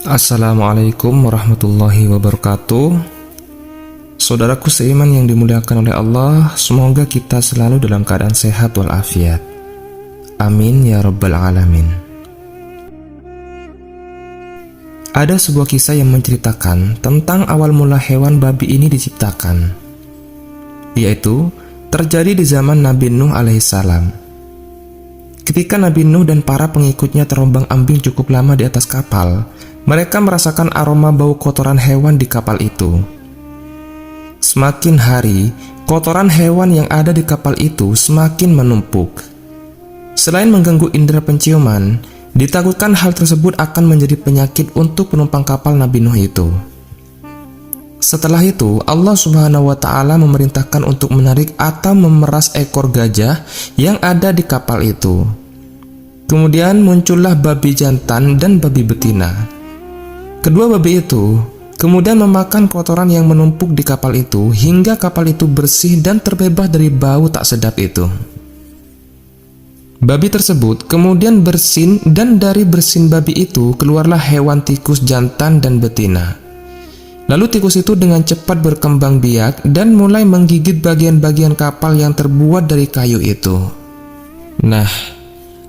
Assalamualaikum warahmatullahi wabarakatuh. Saudaraku seiman yang dimuliakan oleh Allah, semoga kita selalu dalam keadaan sehat walafiat. Amin ya rabbal alamin. Ada sebuah kisah yang menceritakan tentang awal mula hewan babi ini diciptakan, yaitu terjadi di zaman Nabi Nuh alaihissalam. Ketika Nabi Nuh dan para pengikutnya terombang-ambing cukup lama di atas kapal, mereka merasakan aroma bau kotoran hewan di kapal itu. Semakin hari, kotoran hewan yang ada di kapal itu semakin menumpuk. Selain mengganggu indera penciuman, ditakutkan hal tersebut akan menjadi penyakit untuk penumpang kapal Nabi Nuh itu. Setelah itu, Allah Subhanahu wa Ta'ala memerintahkan untuk menarik atau memeras ekor gajah yang ada di kapal itu. Kemudian muncullah babi jantan dan babi betina. Kedua babi itu kemudian memakan kotoran yang menumpuk di kapal itu hingga kapal itu bersih dan terbebas dari bau tak sedap itu. Babi tersebut kemudian bersin, dan dari bersin babi itu keluarlah hewan tikus jantan dan betina. Lalu tikus itu dengan cepat berkembang biak dan mulai menggigit bagian-bagian kapal yang terbuat dari kayu itu. Nah,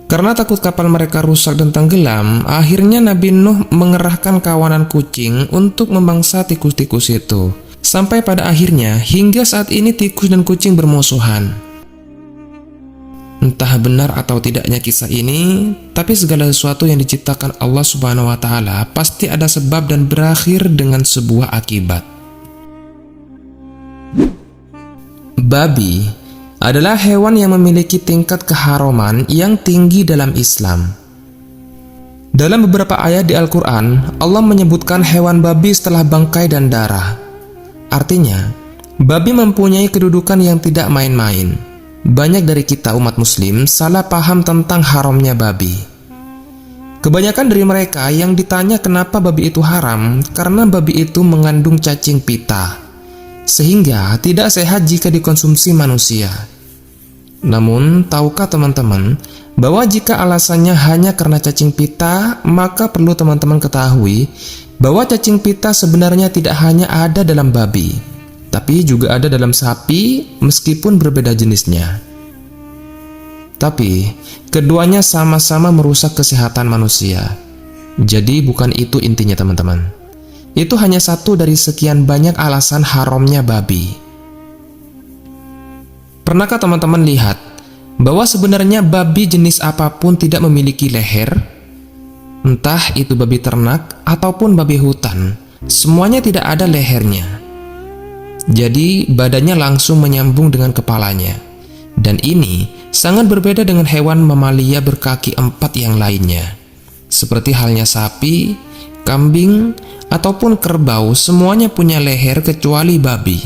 karena takut kapal mereka rusak dan tenggelam, akhirnya Nabi Nuh mengerahkan kawanan kucing untuk memangsa tikus-tikus itu. Sampai pada akhirnya, hingga saat ini tikus dan kucing bermusuhan. Entah benar atau tidaknya kisah ini, tapi segala sesuatu yang diciptakan Allah Subhanahu wa Ta'ala pasti ada sebab dan berakhir dengan sebuah akibat. Babi adalah hewan yang memiliki tingkat keharuman yang tinggi dalam Islam. Dalam beberapa ayat di Al-Quran, Allah menyebutkan hewan babi setelah bangkai dan darah. Artinya, babi mempunyai kedudukan yang tidak main-main. Banyak dari kita umat muslim salah paham tentang haramnya babi. Kebanyakan dari mereka yang ditanya kenapa babi itu haram, karena babi itu mengandung cacing pita, sehingga tidak sehat jika dikonsumsi manusia. Namun, tahukah teman-teman bahwa jika alasannya hanya karena cacing pita, maka perlu teman-teman ketahui bahwa cacing pita sebenarnya tidak hanya ada dalam babi, tapi juga ada dalam sapi meskipun berbeda jenisnya. Tapi, keduanya sama-sama merusak kesehatan manusia. Jadi bukan itu intinya teman-teman. Itu hanya satu dari sekian banyak alasan haramnya babi. Pernahkah teman-teman lihat bahwa sebenarnya babi jenis apapun tidak memiliki leher? Entah itu babi ternak ataupun babi hutan, semuanya tidak ada lehernya. Jadi badannya langsung menyambung dengan kepalanya. Dan ini sangat berbeda dengan hewan mamalia berkaki 4 yang lainnya. Seperti halnya sapi, kambing, ataupun kerbau, semuanya punya leher kecuali babi.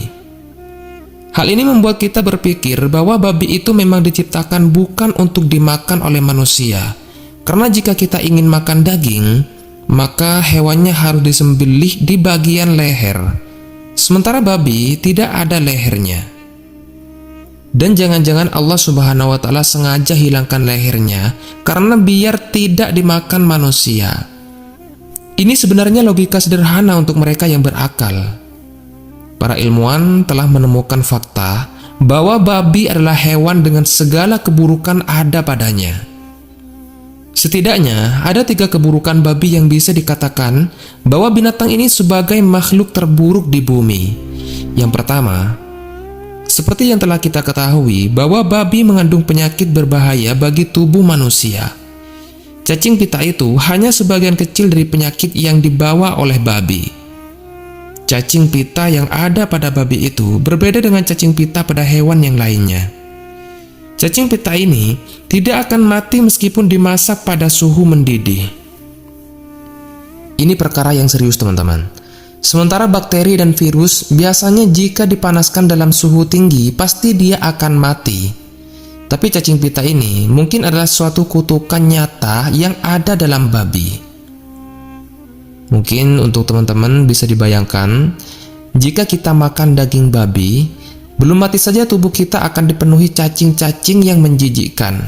Hal ini membuat kita berpikir bahwa babi itu memang diciptakan bukan untuk dimakan oleh manusia. Karena jika kita ingin makan daging, maka hewannya harus disembelih di bagian leher. Sementara babi tidak ada lehernya. Dan jangan-jangan Allah Subhanahu wa Ta'ala sengaja hilangkan lehernya karena biar tidak dimakan manusia. Ini sebenarnya logika sederhana untuk mereka yang berakal. Para ilmuwan telah menemukan fakta bahwa babi adalah hewan dengan segala keburukan ada padanya. Setidaknya ada 3 keburukan babi yang bisa dikatakan bahwa binatang ini sebagai makhluk terburuk di bumi. Yang pertama, seperti yang telah kita ketahui bahwa babi mengandung penyakit berbahaya bagi tubuh manusia. Cacing pita itu hanya sebagian kecil dari penyakit yang dibawa oleh babi. Cacing pita yang ada pada babi itu berbeda dengan cacing pita pada hewan yang lainnya. Cacing pita ini tidak akan mati meskipun dimasak pada suhu mendidih. Ini perkara yang serius teman-teman. Sementara bakteri dan virus biasanya jika dipanaskan dalam suhu tinggi pasti dia akan mati. Tapi cacing pita ini mungkin adalah suatu kutukan nyata yang ada dalam babi. Mungkin untuk teman-teman bisa dibayangkan, jika kita makan daging babi, belum mati saja tubuh kita akan dipenuhi cacing-cacing yang menjijikkan.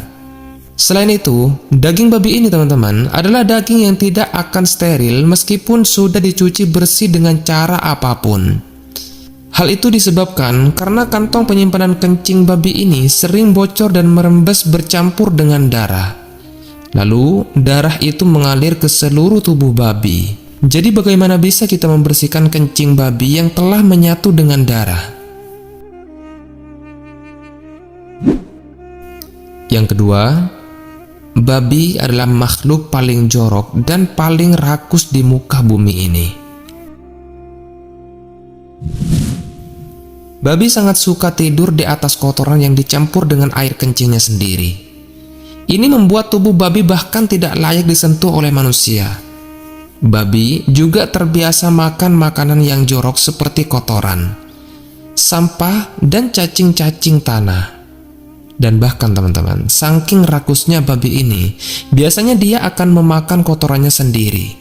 Selain itu, daging babi ini teman-teman adalah daging yang tidak akan steril meskipun sudah dicuci bersih dengan cara apapun. Hal itu disebabkan karena kantong penyimpanan kencing babi ini sering bocor dan merembes bercampur dengan darah. Lalu, darah itu mengalir ke seluruh tubuh babi. Jadi bagaimana bisa kita membersihkan kencing babi yang telah menyatu dengan darah? Yang kedua, babi adalah makhluk paling jorok dan paling rakus di muka bumi ini. Babi sangat suka tidur di atas kotoran yang dicampur dengan air kencingnya sendiri. Ini membuat tubuh babi bahkan tidak layak disentuh oleh manusia. Babi juga terbiasa makan makanan yang jorok seperti kotoran, sampah, dan cacing-cacing tanah. Dan bahkan teman-teman, saking rakusnya babi ini, biasanya dia akan memakan kotorannya sendiri.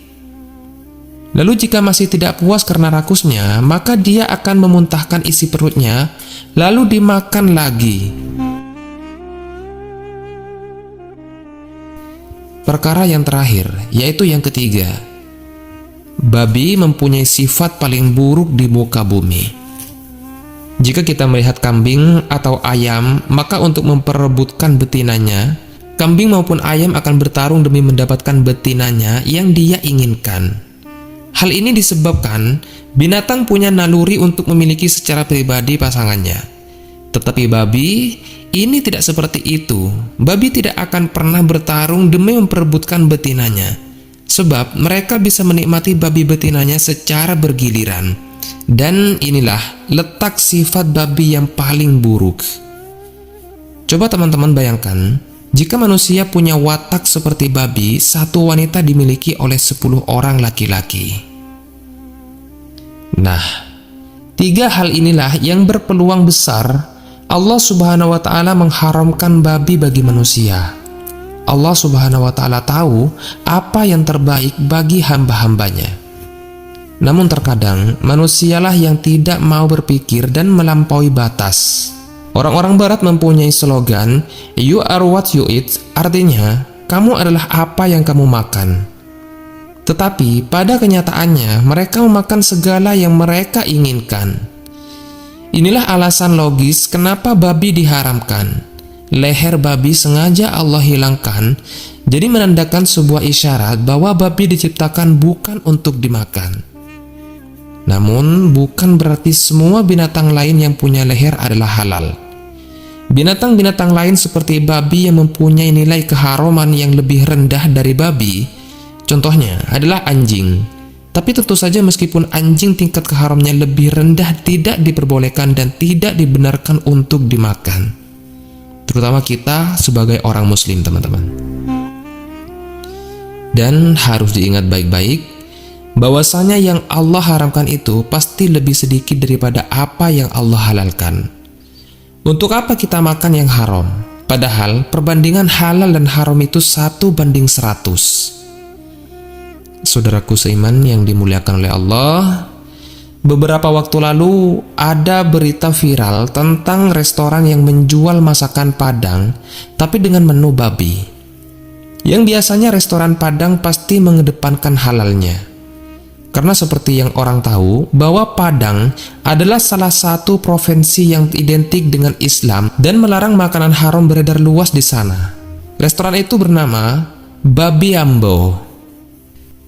Lalu jika masih tidak puas karena rakusnya, maka dia akan memuntahkan isi perutnya, lalu dimakan lagi. Perkara yang terakhir, yaitu yang ketiga. Babi mempunyai sifat paling buruk di muka bumi. Jika kita melihat kambing atau ayam, maka untuk memperebutkan betinanya, kambing maupun ayam akan bertarung demi mendapatkan betinanya yang dia inginkan. Hal ini disebabkan binatang punya naluri untuk memiliki secara pribadi pasangannya. Tetapi babi ini tidak seperti itu. Babi tidak akan pernah bertarung demi memperebutkan betinanya, sebab mereka bisa menikmati babi betinanya secara bergiliran. Dan inilah letak sifat babi yang paling buruk. Coba teman-teman bayangkan, jika manusia punya watak seperti babi, satu wanita dimiliki oleh 10 orang laki-laki. Nah, 3 hal inilah yang berpeluang besar Allah Subhanahu wa Ta'ala mengharamkan babi bagi manusia. Allah Subhanahu wa Ta'ala tahu apa yang terbaik bagi hamba-hambanya. Namun terkadang manusialah yang tidak mau berpikir dan melampaui batas. Orang-orang barat mempunyai slogan "You are what you eat", artinya kamu adalah apa yang kamu makan. Tetapi pada kenyataannya mereka memakan segala yang mereka inginkan. Inilah alasan logis kenapa babi diharamkan. Leher babi sengaja Allah hilangkan, jadi menandakan sebuah isyarat bahwa babi diciptakan bukan untuk dimakan. Namun, bukan berarti semua binatang lain yang punya leher adalah halal. Binatang-binatang lain seperti babi yang mempunyai nilai keharuman yang lebih rendah dari babi, contohnya adalah anjing. Tapi tentu saja meskipun anjing tingkat keharamnya lebih rendah, tidak diperbolehkan dan tidak dibenarkan untuk dimakan. Terutama kita sebagai orang muslim, teman-teman. Dan harus diingat baik-baik, bahwasanya yang Allah haramkan itu pasti lebih sedikit daripada apa yang Allah halalkan. Untuk apa kita makan yang haram? Padahal perbandingan halal dan haram itu 1:100. Saudaraku seiman yang dimuliakan oleh Allah, beberapa waktu lalu ada berita viral tentang restoran yang menjual masakan Padang tapi dengan menu babi. Yang biasanya restoran Padang pasti mengedepankan halalnya. Karena seperti yang orang tahu bahwa Padang adalah salah satu provinsi yang identik dengan Islam dan melarang makanan haram beredar luas di sana. Restoran itu bernama Babi Ambo.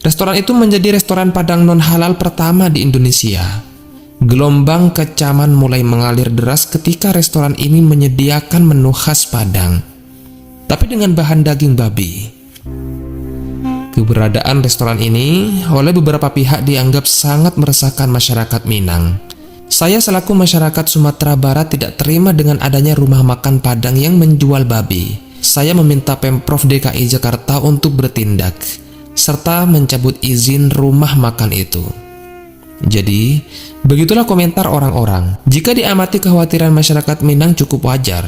Restoran itu menjadi restoran Padang non-halal pertama di Indonesia. Gelombang kecaman mulai mengalir deras ketika restoran ini menyediakan menu khas Padang, tapi dengan bahan daging babi. Keberadaan restoran ini oleh beberapa pihak dianggap sangat meresahkan masyarakat Minang. Saya selaku masyarakat Sumatera Barat tidak terima dengan adanya rumah makan Padang yang menjual babi. Saya meminta Pemprov DKI Jakarta untuk bertindak, serta mencabut izin rumah makan itu. Jadi, begitulah komentar orang-orang. Jika diamati kekhawatiran masyarakat Minang cukup wajar.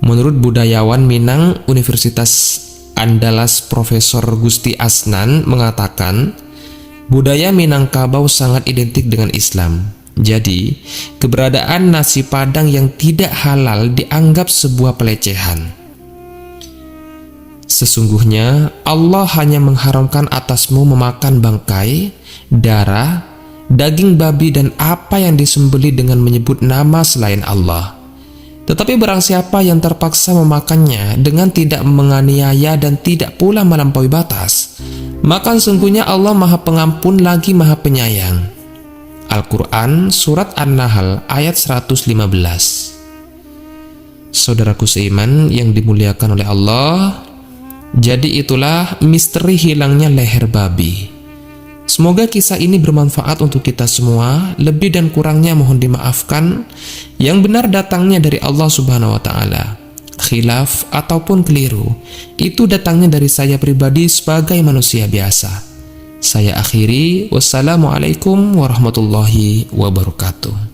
Menurut budayawan Minang Universitas Andalas Profesor Gusti Asnan mengatakan, budaya Minangkabau sangat identik dengan Islam. Jadi, keberadaan nasi Padang yang tidak halal dianggap sebuah pelecehan. Sesungguhnya Allah hanya mengharamkan atasmu memakan bangkai, darah, daging babi dan apa yang disembelih dengan menyebut nama selain Allah. Tetapi barang siapa yang terpaksa memakannya dengan tidak menganiaya dan tidak pula melampaui batas, maka sesungguhnya Allah Maha Pengampun lagi Maha Penyayang. Al-Quran Surat An-Nahl ayat 115. Saudaraku seiman yang dimuliakan oleh Allah, jadi itulah misteri hilangnya leher babi. Semoga kisah ini bermanfaat untuk kita semua. Lebih dan kurangnya mohon dimaafkan. Yang benar datangnya dari Allah Subhanahu wa Ta'ala. Khilaf ataupun keliru, itu datangnya dari saya pribadi sebagai manusia biasa. Saya akhiri. Wassalamualaikum warahmatullahi wabarakatuh.